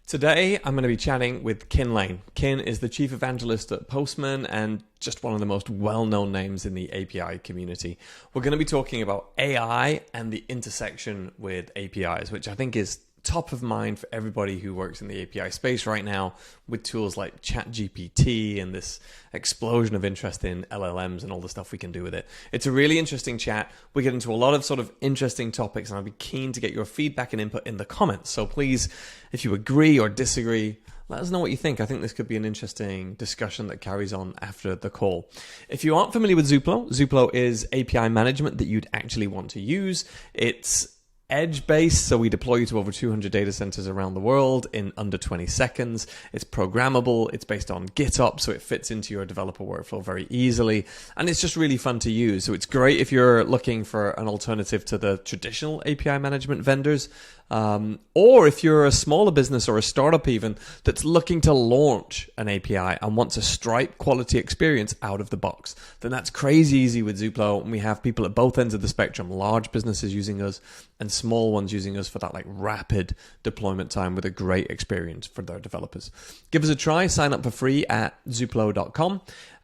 Today, I'm going to be chatting with Kin Lane. Kin is the chief evangelist at Postman and just one of the most well-known names in the API community. We're going to be talking about AI and the intersection with APIs, which I think is top of mind for everybody who works in the API space right now with tools like ChatGPT and this explosion of interest in LLMs and all the stuff we can do with it. It's a really interesting chat. We get into a lot of sort of interesting topics, and I'd be keen to get your feedback and input in the comments. So please, if you agree or disagree, let us know what you think. I think this could be an interesting discussion that carries on after the call. If you aren't familiar with Zuplo, Zuplo is API management that you'd actually want to use. It's edge-based, so we deploy you to over 200 data centers around the world in under 20 seconds. It's programmable. It's based on GitOps, so it fits into your developer workflow very easily. And it's just really fun to use. So it's great if you're looking for an alternative to the traditional API management vendors. Or if you're a smaller business or a startup even that's looking to launch an API and wants a Stripe quality experience out of the box, then that's crazy easy with Zuplo. And we have people at both ends of the spectrum, large businesses using us and small ones using us for that like rapid deployment time with a great experience for their developers. Give us a try, sign up for free at zuplo.com.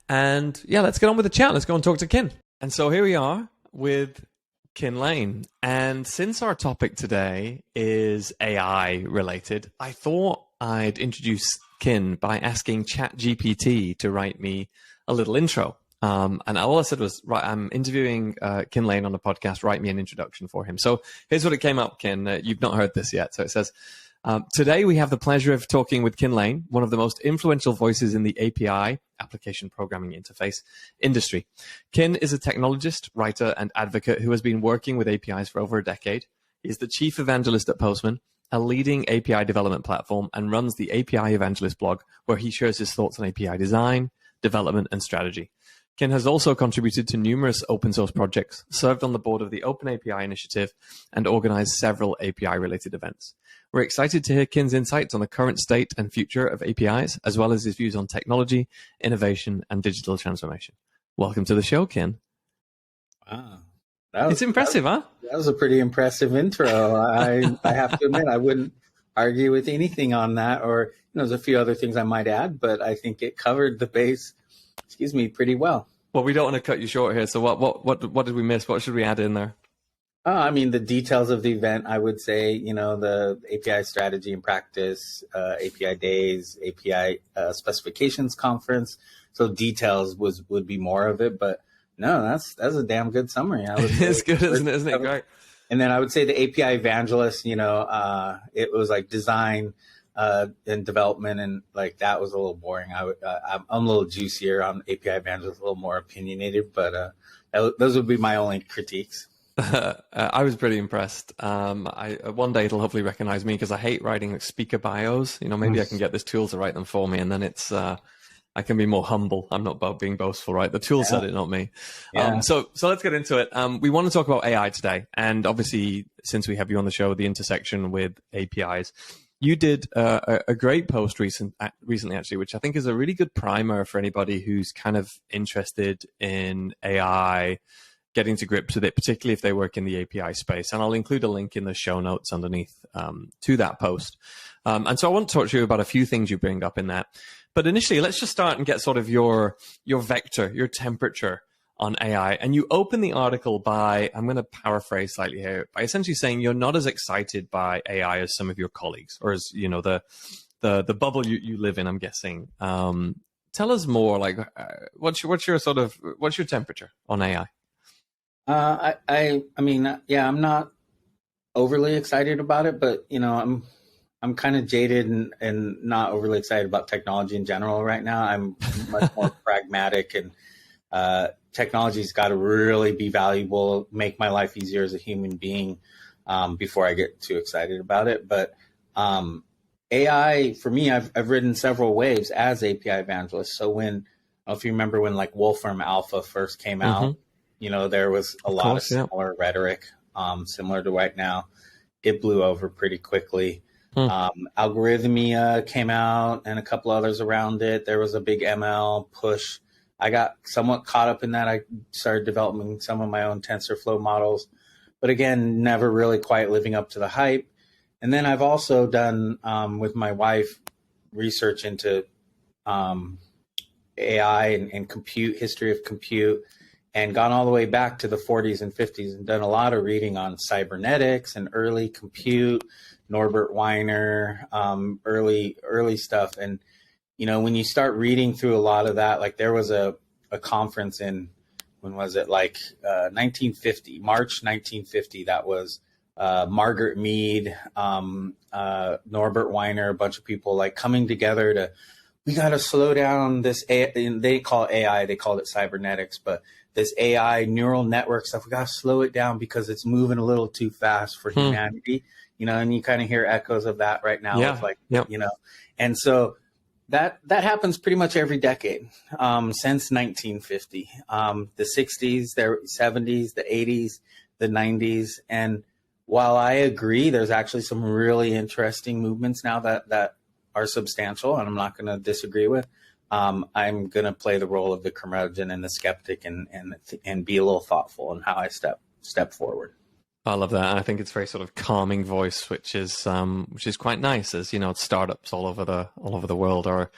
And yeah, let's get on with the chat. Let's go and talk to Kin. And so here we are with Kin Lane. And since our topic today is AI related, I thought I'd introduce Kin by asking ChatGPT to write me a little intro. And all I said was, right, I'm interviewing Kin Lane on a podcast, write me an introduction for him. So here's what it came up, Kin. You've not heard this yet. So it says, today we have the pleasure of talking with Kin Lane, one of the most influential voices in the API, application programming interface industry. Kin is a technologist, writer, and advocate who has been working with APIs for over a decade. He is the chief evangelist at Postman, a leading API development platform, and runs the API Evangelist blog, where he shares his thoughts on API design, development, and strategy. Kin has also contributed to numerous open source projects, served on the board of the Open API Initiative, and organized several API-related events. We're excited to hear Kin's insights on the current state and future of APIs, as well as his views on technology, innovation, and digital transformation. Welcome to the show, Kin. Wow. It's impressive, huh? That was a pretty impressive intro. I have to admit, I wouldn't argue with anything on that, or there's a few other things I might add, but I think it covered the base, pretty well. Well, we don't want to cut you short here. So what did we miss? What should we add in there? I mean, the details of the event, I would say, the API strategy and practice, API days, API specifications conference. So details would be more of it, but no, that's a damn good summary. It's good, isn't it? Isn't it great? And then I would say the API evangelist, it was like design and development, and like that was a little boring. I'm a little juicier on API evangelist, a little more opinionated, but those would be my only critiques. I was pretty impressed. One day it'll hopefully recognize me because I hate writing speaker bios. Maybe I can get this tool to write them for me, and then it's I can be more humble. I'm not about being boastful, right? The tool said it, not me. Yeah. So let's get into it. We want to talk about AI today, and obviously, since we have you on the show, the intersection with APIs. You did a great post recently, actually, which I think is a really good primer for anybody who's kind of interested in AI, getting to grips with it, particularly if they work in the API space. And I'll include a link in the show notes underneath to that post. And so I want to talk to you about a few things you bring up in that. But initially, let's just start and get sort of your vector, your temperature on AI. And you open the article by, I'm going to paraphrase slightly here, by essentially saying you're not as excited by AI as some of your colleagues, or as, the bubble you live in, I'm guessing. Tell us more, like, what's your temperature on AI? I mean, yeah, I'm not overly excited about it, but I'm kind of jaded and not overly excited about technology in general right now. I'm much more pragmatic, and technology's got to really be valuable, make my life easier as a human being before I get too excited about it. But AI, for me, I've ridden several waves as API evangelist. So if you remember when like Wolfram Alpha first came out, there was a lot of similar rhetoric, similar to right now. It blew over pretty quickly. Algorithmia came out and a couple others around it. There was a big ML push. I got somewhat caught up in that. I started developing some of my own TensorFlow models, but again, never really quite living up to the hype. And then I've also done with my wife research into AI and compute, history of compute, and gone all the way back to the 40s and 50s and done a lot of reading on cybernetics and early compute, Norbert Weiner, early stuff. And, you know, when you start reading through a lot of that, like there was a conference in, when was it, like 1950, March 1950, that was Margaret Mead, Norbert Weiner, a bunch of people like coming together to, we got to slow down this AI, they call it AI, they called it cybernetics, but this AI neural network stuff, we got to slow it down because it's moving a little too fast for humanity, you know, and you kind of hear echoes of that right now with like, you know, and so that happens pretty much every decade since 1950, the 60s, the 70s, the 80s, the 90s. And while I agree, there's actually some really interesting movements now that are substantial, and I'm not going to disagree with. I'm going to play the role of the curmudgeon and the skeptic, and be a little thoughtful in how I step forward. I love that. I think it's very sort of calming voice, which is quite nice. As you know, startups all over the world are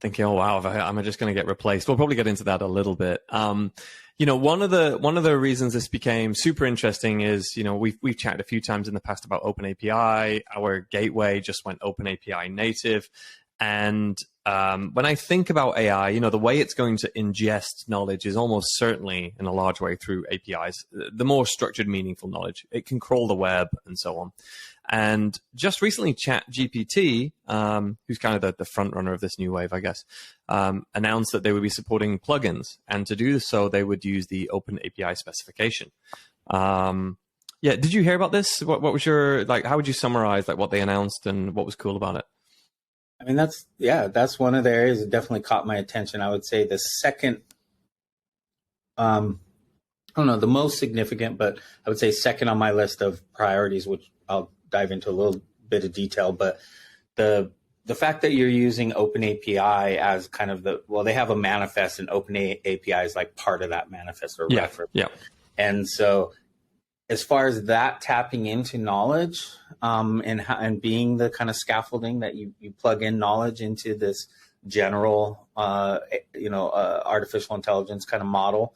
thinking, "Oh wow, am I just going to get replaced?" We'll probably get into that a little bit. You know, one of the reasons this became super interesting is, you know, we've chatted a few times in the past about OpenAPI. Our gateway just went OpenAPI native, and when I think about AI, you know, the way it's going to ingest knowledge is almost certainly in a large way through APIs. The more structured, meaningful knowledge, it can crawl the web and so on. And just recently, ChatGPT, who's kind of the front runner of this new wave, I guess, announced that they would be supporting plugins, and to do so, they would use the OpenAPI specification. Yeah, did you hear about this? What was your, like? How would you summarize like what they announced and what was cool about it? I mean, that's one of the areas that definitely caught my attention. I would say the second, I don't know, the most significant, but I would say second on my list of priorities, which I'll dive into a little bit of detail. But the fact that you're using OpenAPI as kind of they have a manifest, and OpenAPI is like part of that manifest or reference. Yeah. And so, as far as that tapping into knowledge, and being the kind of scaffolding that you plug in knowledge into this general, artificial intelligence kind of model,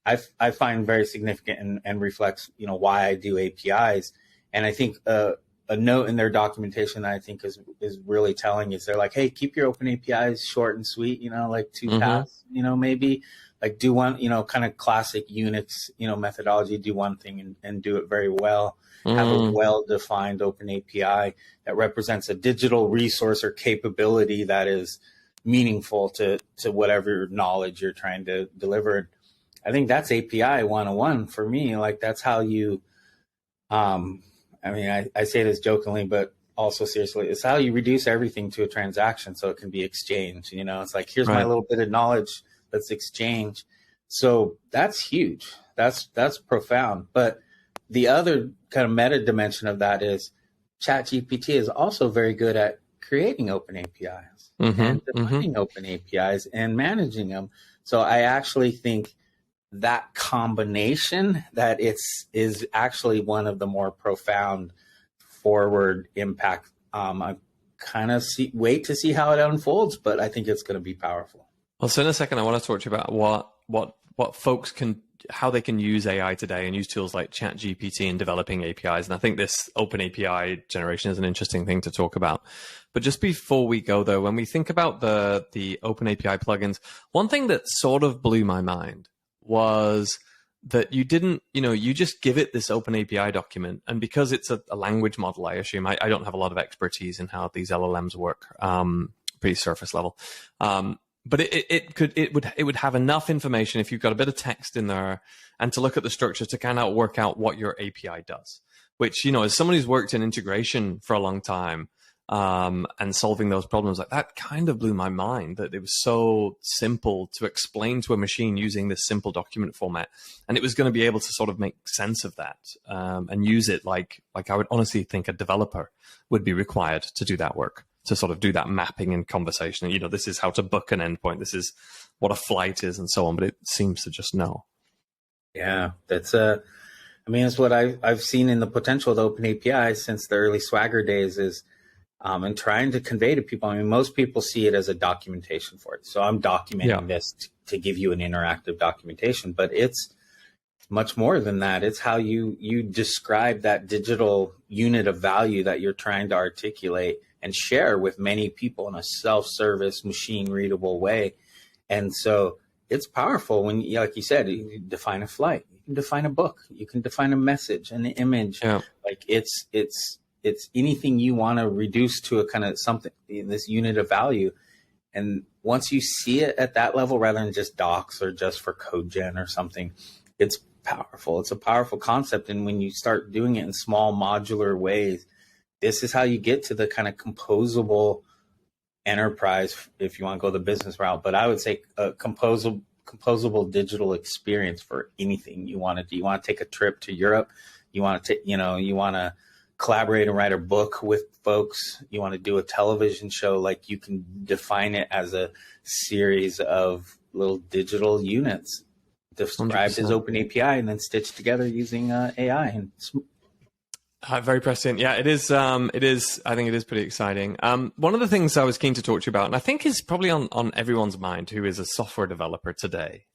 I find very significant and reflects, you know, why I do APIs. And I think a note in their documentation that I think is really telling is they're like, hey, keep your open APIs short and sweet, you know, like two paths, you know, maybe like do one, you know, kind of classic Unix, you know, methodology, do one thing and do it very well. Have a well-defined open API that represents a digital resource or capability that is meaningful to whatever knowledge you're trying to deliver. I think that's API 101 for me. Like that's how you, I mean, I say this jokingly, but also seriously, it's how you reduce everything to a transaction so it can be exchanged. You know, it's like, here's my little bit of knowledge, let's exchange. So that's huge. That's profound. But the other kind of meta dimension of that is ChatGPT is also very good at creating open APIs and defining open APIs and managing them. So I actually think that combination that is actually one of the more profound forward impact. I kind of wait to see how it unfolds, but I think it's going to be powerful. Well, so in a second, I want to talk to you about what folks can, how they can use AI today and use tools like ChatGPT in developing APIs. And I think this open API generation is an interesting thing to talk about. But just before we go, though, when we think about the open API plugins, one thing that sort of blew my mind was that you didn't, you know, you just give it this open API document. And because it's a language model, I assume, I don't have a lot of expertise in how these LLMs work, pretty surface level. But it would have enough information if you've got a bit of text in there and to look at the structure to kind of work out what your API does, which, you know, as somebody who's worked in integration for a long time, and solving those problems, like that kind of blew my mind that it was so simple to explain to a machine using this simple document format. And it was going to be able to sort of make sense of that, and use it like I would honestly think a developer would be required to do that work, to sort of do that mapping and conversation. You know, this is how to book an endpoint. This is what a flight is and so on, but it seems to just know. Yeah, I mean, it's what I've seen in the potential of the open API since the early Swagger days is, and trying to convey to people. I mean, most people see it as a documentation for it. So I'm Yeah. documenting this to give you an interactive documentation, but it's much more than that. It's how you describe that digital unit of value that you're trying to articulate and share with many people in a self-service, machine-readable way. And so it's powerful when, like you said, you define a flight, you can define a book, you can define a message, an image. Yeah. Like it's anything you want to reduce to a kind of something, this unit of value. And once you see it at that level, rather than just docs or just for code gen or something, it's powerful. It's a powerful concept. And when you start doing it in small modular ways, this is how you get to the kind of composable enterprise, if you want to go the business route. But I would say a composable digital experience for anything you want to do. You want to take a trip to Europe, you want to you want to collaborate and write a book with folks, you want to do a television show, like you can define it as a series of little digital units described 100%. as open API and then stitched together using AI. And Very prescient. Yeah, it is. It is. I think it is pretty exciting. One of the things I was keen to talk to you about, and I think is probably on everyone's mind who is a software developer today,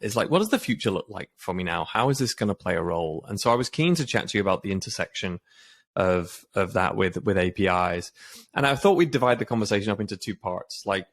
is like, what does the future look like for me now? How is this going to play a role? And so I was keen to chat to you about the intersection of that with APIs. And I thought we'd divide the conversation up into two parts, like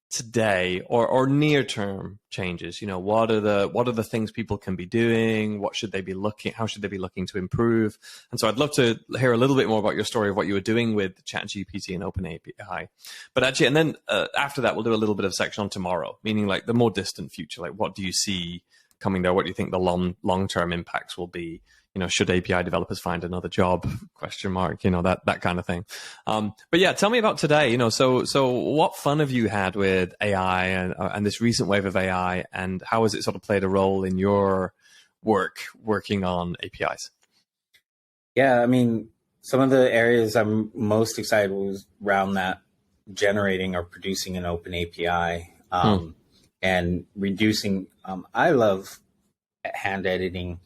today or near term changes. You know, what are the things people can be doing? What should they be looking? How should they be looking to improve? And so I'd love to hear a little bit more about your story of what you were doing with ChatGPT and OpenAPI. But actually, and then after that, we'll do a little bit of section on tomorrow, meaning like the more distant future. Like, what do you see coming there? What do you think the long term impacts will be? You know, should API developers find another job? Question mark. You know, that kind of thing. But yeah, tell me about today. You know, so what fun have you had with AI and this recent wave of AI, and how has it sort of played a role in your working on APIs? yeah, I mean, some of the areas I'm most excited was around that generating or producing an open API and reducing. I love hand editing,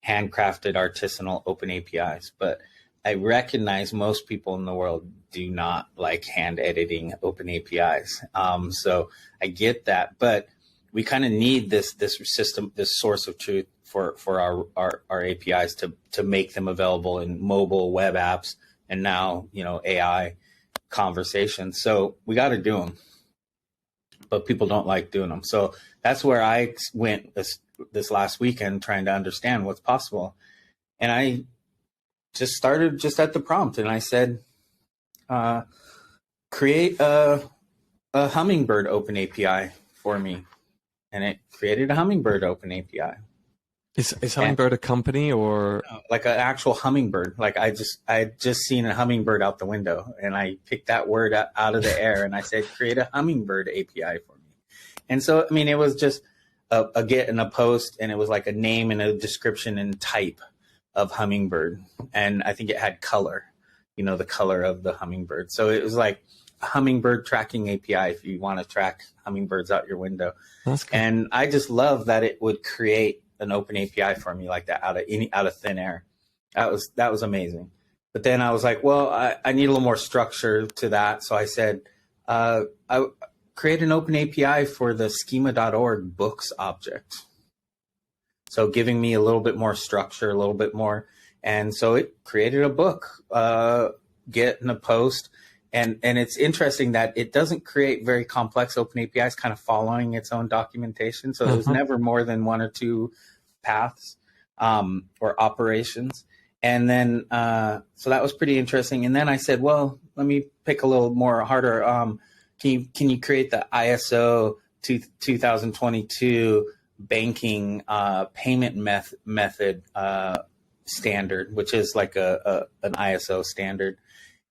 handcrafted artisanal open APIs, but I recognize most people in the world do not like hand editing open APIs. So I get that, but we kind of need this system, this source of truth for our APIs to make them available in mobile web apps and now, you know, AI conversations. So we got to do them, but people don't like doing them. So that's where I went this last weekend, trying to understand what's possible. And I just started just at the prompt, and I said, create a Hummingbird open API for me. And it created a Hummingbird open API. Is Hummingbird a company or like an actual hummingbird? Like I had just seen a hummingbird out the window, and I picked that word out of the air, and I said, create a Hummingbird API for me. And so, I mean, it was just a get and a post, and it was like a name and a description and type of hummingbird. And I think it had color, you know, the color of the hummingbird. So it was like a hummingbird tracking API if you want to track hummingbirds out your window. That's cool. And I just love that it would create an open API for me like that out of thin air. That was amazing. But then I was like, well, I need a little more structure to that. So I said, I create an open API for the schema.org books object. So giving me a little bit more structure, a little bit more. And so it created a book, get and a post. And it's interesting that it doesn't create very complex open APIs, kind of following its own documentation. So there's never more than one or two paths or operations. And then, so that was pretty interesting. And then I said, well, let me pick a little more harder. Can you create the ISO 2022 banking payment method standard, which is like an ISO standard?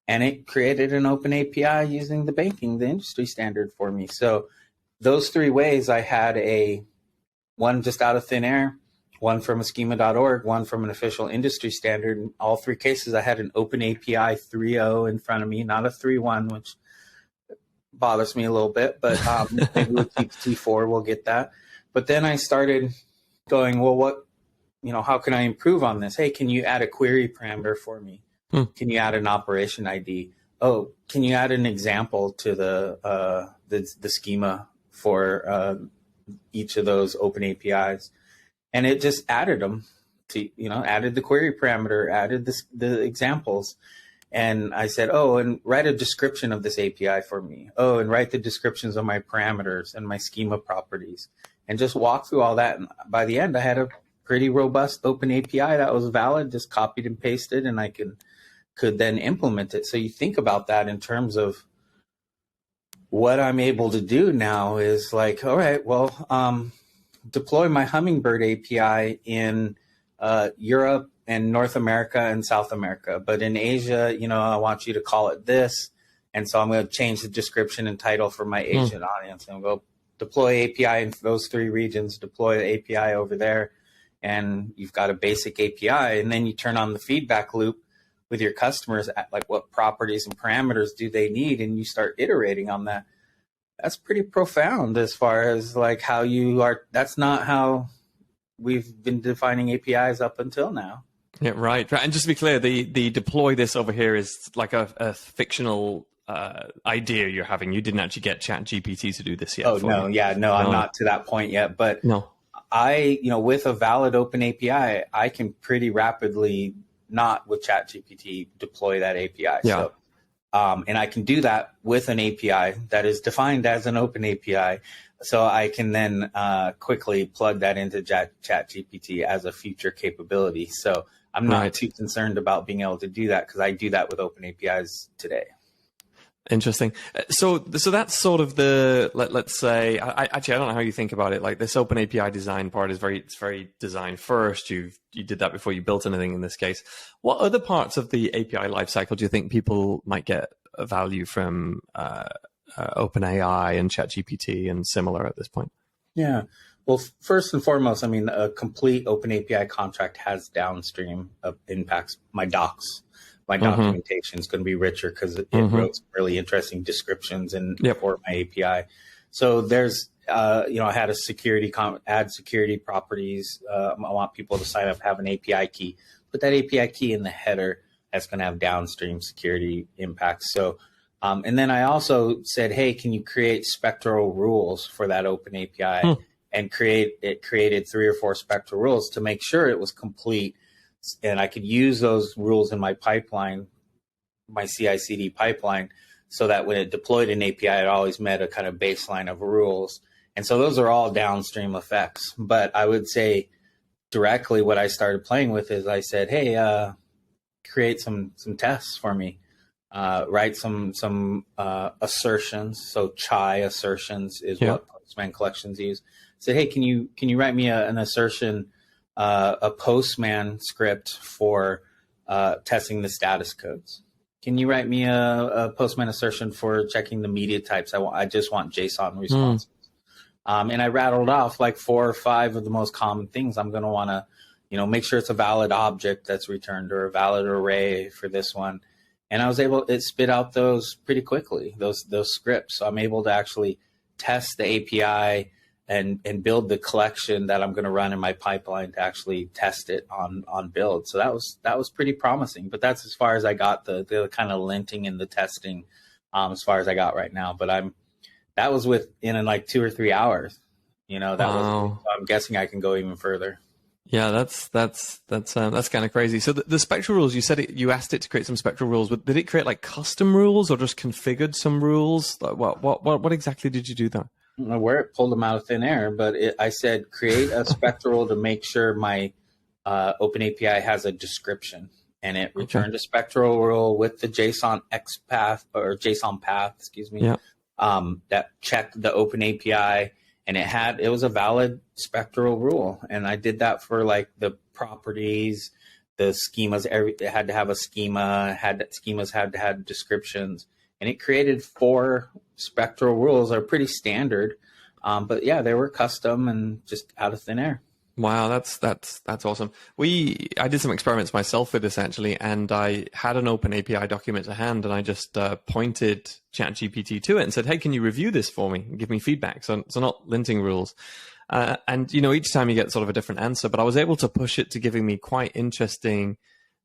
And it created an open API using the industry standard for me. So those three ways, I had one just out of thin air, one from a schema.org, one from an official industry standard. In all three cases, I had an open API 3.0 in front of me, not a 3.1, which bothers me a little bit, but maybe we'll keep T4, we'll get that. But then I started going, well, how can I improve on this? Hey, can you add a query parameter for me? Hmm. Can you add an operation ID? Oh, can you add an example to the schema for each of those open APIs? And it just added them to, added the query parameter, added the examples. And I said, oh, and write a description of this API for me. Oh, and write the descriptions of my parameters and my schema properties, and just walk through all that. And by the end, I had a pretty robust open API that was valid, just copied and pasted, and I could then implement it. So you think about that in terms of what I'm able to do now is like, all right, well, deploy my Hummingbird API in Europe and North America and South America. But in Asia, I want you to call it this. And so I'm going to change the description and title for my Asian audience, and go deploy API in those 3 regions, deploy the API over there. And you've got a basic API. And then you turn on the feedback loop with your customers at like what properties and parameters do they need, and you start iterating on that. That's pretty profound as far as like how you are. That's not how we've been defining APIs up until now. Yeah, right. And just to be clear, the deploy this over here is like a fictional idea you're having. You didn't actually get ChatGPT to do this yet. Oh, no. Yeah, no, I'm not to that point yet. But no, with a valid open API, I can pretty rapidly, not with ChatGPT, deploy that API. Yeah. So, and I can do that with an API that is defined as an open API. So I can then quickly plug that into ChatGPT as a future capability. So I'm not too concerned about being able to do that, because I do that with open APIs today. Interesting. So that's sort of the, let's say, I don't know how you think about it. Like this open API design part is very design first. You did that before you built anything in this case. What other parts of the API lifecycle do you think people might get value from OpenAI and ChatGPT and similar at this point? Yeah. Well, first and foremost, I mean, a complete open API contract has downstream impacts. My docs, my documentation is going to be richer because it wrote some really interesting descriptions for my API. So there's, I had a security add security properties. I want people to sign up, have an API key, put that API key in the header. That's going to have downstream security impacts. So, and then I also said, hey, can you create spectral rules for that open API? And created 3 or 4 spectral rules to make sure it was complete. And I could use those rules in my pipeline, my CI/CD pipeline, so that when it deployed an API, it always met a kind of baseline of rules. And so those are all downstream effects. But I would say directly what I started playing with is I said, hey, create some tests for me. Write some assertions. So chai assertions is what Postman collections use. Say, hey, can you write me an assertion, a Postman script for testing the status codes? Can you write me a Postman assertion for checking the media types? I just want JSON responses. And I rattled off like 4 or 5 of the most common things I'm going to want to, make sure it's a valid object that's returned or a valid array for this one. And I was it spit out those pretty quickly, those scripts. So I'm able to actually test the API and build the collection that I'm going to run in my pipeline to actually test it on build. So that was pretty promising. But that's as far as I got the kind of linting and the testing, as far as I got right now. But that was in like 2 or 3 hours. So I'm guessing I can go even further. Yeah, that's kind of crazy. So the spectral rules, you said you asked it to create some spectral rules, but did it create like custom rules or just configured some rules? Like what exactly did you do there? I don't know where it pulled them out of thin air, but I said create a spectral to make sure my Open API has a description, and it returned a spectral rule with the JSON JSON path, that checked the Open API. And it was a valid spectral rule. And I did that for like the properties, the schemas, it had to have a schema, schemas had to have descriptions. And it created 4 spectral rules. They're pretty standard. But yeah, they were custom and just out of thin air. Wow, that's awesome. I did some experiments myself with this actually, and I had an Open API document to hand, and I just pointed ChatGPT to it and said, "Hey, can you review this for me and give me feedback?" So not linting rules. And each time you get sort of a different answer, but I was able to push it to giving me quite interesting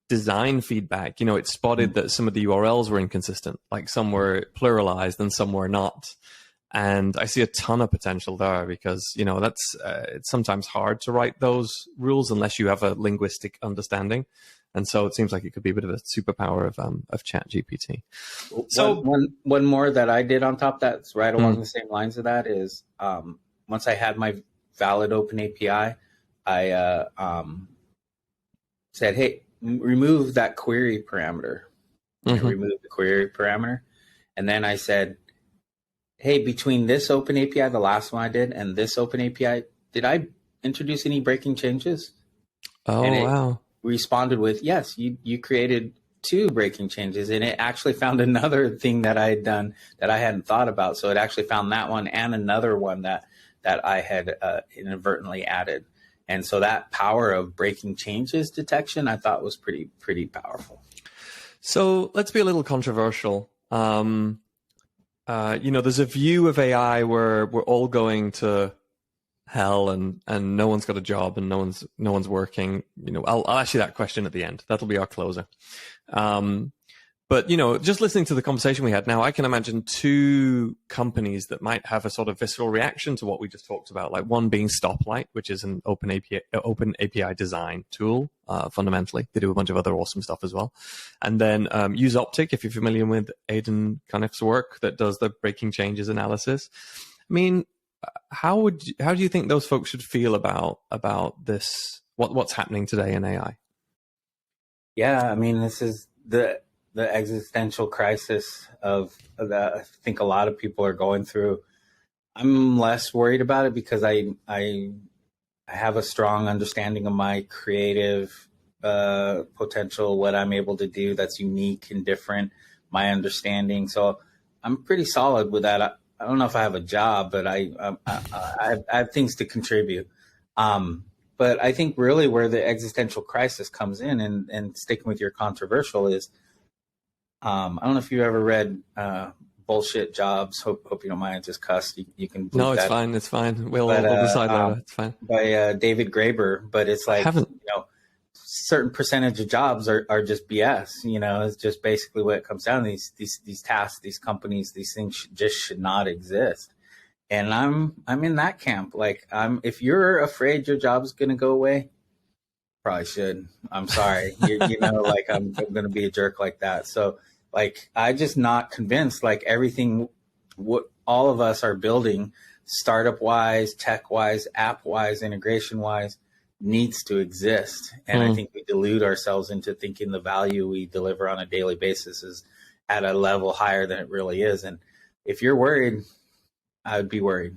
design feedback. It spotted that some of the URLs were inconsistent, like some were pluralized and some were not. And I see a ton of potential there because, that's it's sometimes hard to write those rules unless you have a linguistic understanding. And so it seems like it could be a bit of a superpower of ChatGPT. So one more that I did on top that's right along the same lines of that is once I had my valid open API, I said, hey, remove that query parameter. Remove the query parameter. And then I said, hey, between this open API, the last one I did, and this open API, did I introduce any breaking changes? Oh, and wow. Responded with, yes, you created 2 breaking changes, and it actually found another thing that I had done that I hadn't thought about. So it actually found that one and another one that I had inadvertently added. And so that power of breaking changes detection, I thought was pretty powerful. So let's be a little controversial. There's a view of AI where we're all going to hell and no one's got a job and no one's working. I'll ask you that question at the end. That'll be our closer. But just listening to the conversation we had now, I can imagine 2 companies that might have a sort of visceral reaction to what we just talked about. Like one being Stoplight, which is an open API design tool. Fundamentally, they do a bunch of other awesome stuff as well. And then UseOptic, if you're familiar with Aidan Cunniff's work that does the breaking changes analysis. I mean, how do you think those folks should feel about this? What's happening today in AI? Yeah, I mean, this is the existential crisis of that I think a lot of people are going through. I'm less worried about it because I have a strong understanding of my creative potential, what I'm able to do that's unique and different, my understanding. So I'm pretty solid with that. I don't know if I have a job, but I have things to contribute. But I think really where the existential crisis comes in, and sticking with your controversial, is I don't know if you've ever read Bullshit Jobs. Hope you don't mind. I just cussed. You can. No, it's fine. It's fine. We'll decide later. It's fine. By David Graeber, but it's like, certain percentage of jobs are just BS. It's just basically what it comes down to. These tasks, these companies, these things just should not exist. And I'm in that camp. Like, if you're afraid your job is going to go away, probably should. I'm sorry. Like I'm going to be a jerk like that. So like, I just not convinced, like everything, what all of us are building startup wise, tech wise, app wise, integration wise, needs to exist. And I think we delude ourselves into thinking the value we deliver on a daily basis is at a level higher than it really is. And if you're worried, I would be worried.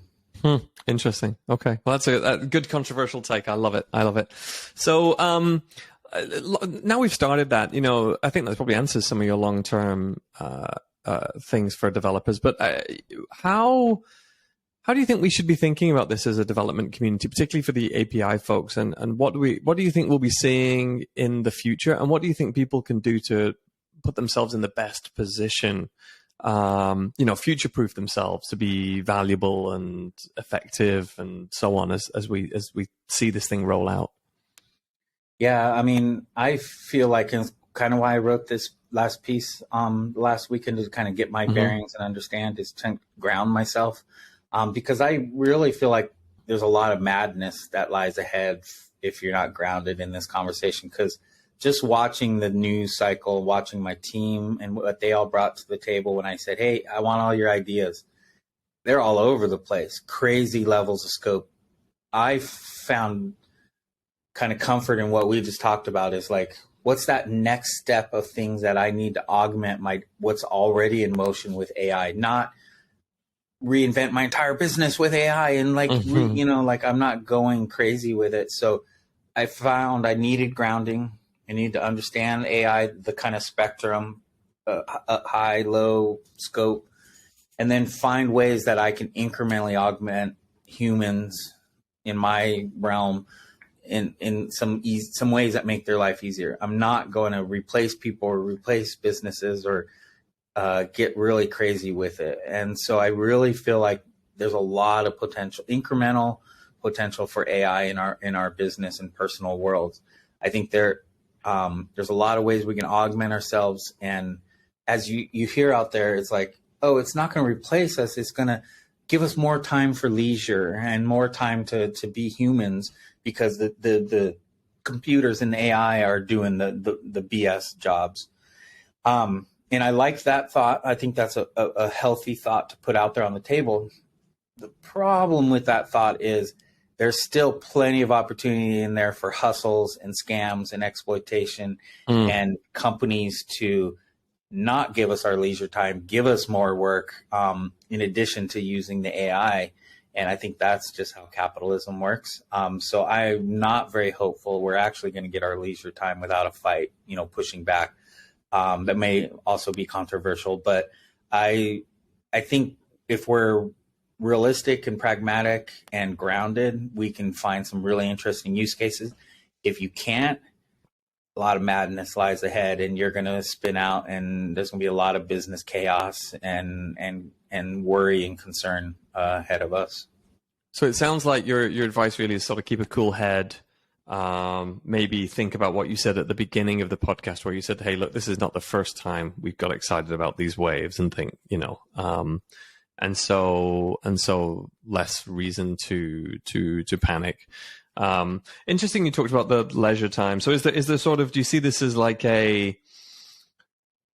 Interesting. Okay. Well, that's a good controversial take. I love it. So now we've started that, I think that probably answers some of your long-term things for developers. But how do you think we should be thinking about this as a development community, particularly for the API folks? And what do you think we'll be seeing in the future? And what do you think people can do to put themselves in the best position, future-proof themselves to be valuable and effective and so on as we see this thing roll out? Yeah, I mean, I feel like it's kind of why I wrote this last piece last weekend, to kind of get my bearings and understand, is to ground myself. Because I really feel like there's a lot of madness that lies ahead if you're not grounded in this conversation. Because just watching the news cycle, watching my team and what they all brought to the table when I said, hey, I want all your ideas, they're all over the place, crazy levels of scope. I found kind of comfort in what we just talked about, is like, what's that next step of things that I need to augment what's already in motion with AI, not reinvent my entire business with AI and like, like I'm not going crazy with it. So I found I needed grounding. I need to understand AI, the kind of spectrum, high, low scope, and then find ways that I can incrementally augment humans in my realm in some ways that make their life easier. I'm not going to replace people or replace businesses or get really crazy with it. And so I really feel like there's a lot of potential, incremental potential for AI in our business and personal worlds. I think there's a lot of ways we can augment ourselves. And as you hear out there, it's like, oh, it's not going to replace us. It's going to give us more time for leisure and more time to be humans, because the computers and AI are doing the BS jobs. And I like that thought. I think that's a healthy thought to put out there on the table. The problem with that thought is there's still plenty of opportunity in there for hustles and scams and exploitation and companies to not give us our leisure time, give us more work, in addition to using the AI. And I think that's just how capitalism works. So I'm not very hopeful we're actually going to get our leisure time without a fight, pushing back. That may also be controversial, but I think if we're realistic and pragmatic and grounded, we can find some really interesting use cases. If you can't, a lot of madness lies ahead, and you're going to spin out, and there's going to be a lot of business chaos and worry and concern ahead of us. So it sounds like your advice really is sort of keep a cool head. Maybe think about what you said at the beginning of the podcast, where you said, "Hey, look, this is not the first time we've got excited about these waves," and think, and so less reason to panic. Interesting. You talked about the leisure time. So is there sort of, do you see this as like there's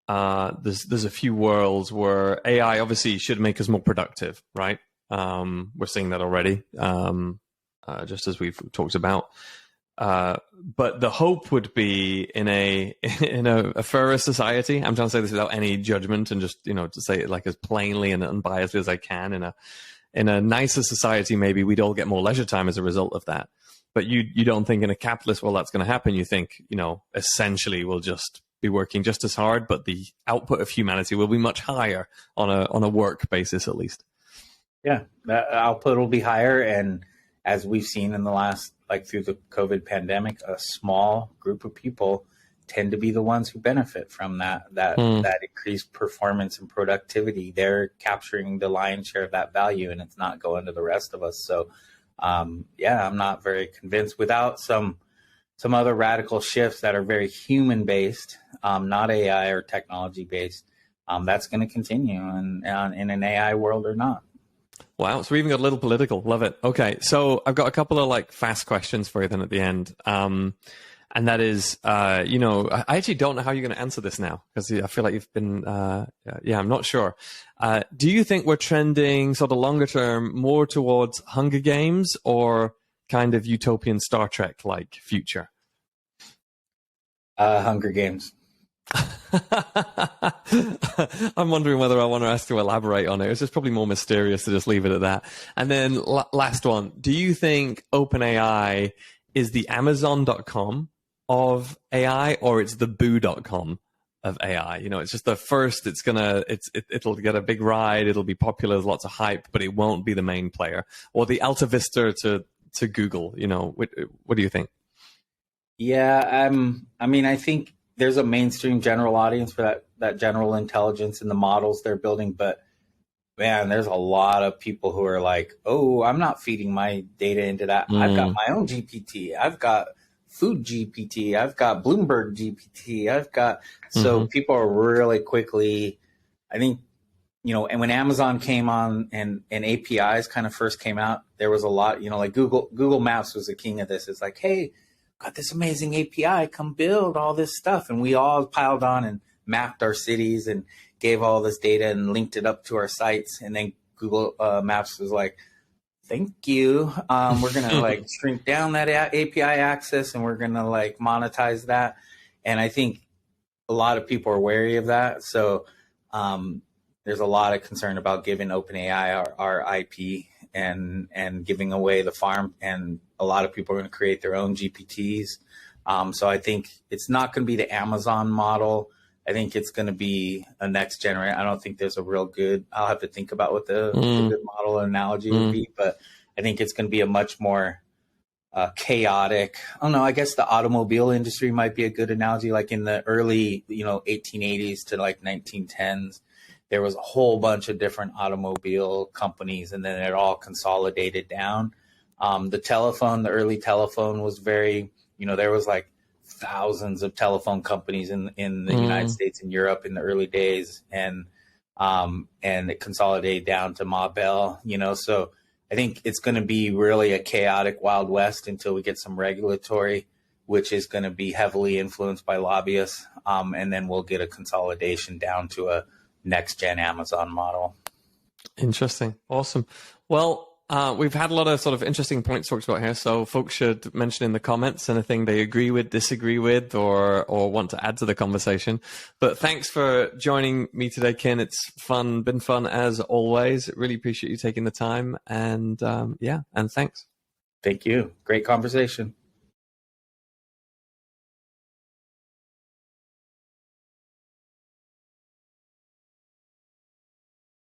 a few worlds where AI obviously should make us more productive, right? We're seeing that already, just as we've talked about. But the hope would be in a fairer society. I'm trying to say this without any judgment, and just to say it like as plainly and unbiasedly as I can. In a nicer society, maybe we'd all get more leisure time as a result of that. But you don't think in a capitalist world that's going to happen. You think essentially we'll just be working just as hard, but the output of humanity will be much higher on a work basis, at least. Yeah, the output will be higher, and as we've seen in the last, through the COVID pandemic, a small group of people tend to be the ones who benefit from that increased performance and productivity. They're capturing the lion's share of that value, and it's not going to the rest of us. So, I'm not very convinced. Without some other radical shifts that are very human based, not AI or technology based, that's going to continue, and in an AI world or not. Wow, so we even got a little political. Love it. Okay, so I've got a couple of fast questions for you then at the end. And that is, I actually don't know how you're going to answer this now, because I feel like you've been, I'm not sure. Do you think we're trending sort of longer term more towards Hunger Games or kind of utopian Star Trek-like future? Hunger Games. I'm wondering whether I want to ask to elaborate on it. It's just probably more mysterious to just leave it at that. And then last one. Do you think OpenAI is the Amazon.com of AI, or it's the Boo.com of AI? It's just the first, it'll get a big ride, it'll be popular, there's lots of hype, but it won't be the main player. Or the Alta Vista to Google, what do you think? Yeah, I think there's a mainstream general audience for that general intelligence and the models they're building, but man, there's a lot of people who are like, oh, I'm not feeding my data into that. I've got my own GPT. I've got Food GPT. I've got Bloomberg GPT. So people are really quickly, I think, and when Amazon came on and APIs kind of first came out, there was a lot, Google Maps was the king of this. It's like, hey, got this amazing API, come build all this stuff. And we all piled on and mapped our cities and gave all this data and linked it up to our sites. And then Google Maps was like, thank you. We're going to shrink down that API access, and we're going to monetize that. And I think a lot of people are wary of that. So there's a lot of concern about giving OpenAI our IP and giving away the farm. And a lot of people are going to create their own GPTs. So I think it's not going to be the Amazon model. I think it's going to be a next generation. I don't think there's a real good, I'll have to think about what the good model analogy would be, but I think it's going to be a much more chaotic. I don't know. I guess the automobile industry might be a good analogy. Like in the early, 1880s to 1910s, there was a whole bunch of different automobile companies, and then it all consolidated down. The early telephone was very, there was like thousands of telephone companies in the United States and Europe in the early days, and it consolidated down to Ma Bell, so I think it's going to be really a chaotic Wild West until we get some regulatory, which is going to be heavily influenced by lobbyists. And then we'll get a consolidation down to a next gen Amazon model. Interesting. Awesome. Well, we've had a lot of sort of interesting points talked about here. So folks should mention in the comments anything they agree with, disagree with, or want to add to the conversation. But thanks for joining me today, Kin. It's been fun as always. Really appreciate you taking the time. And and thanks. Thank you. Great conversation.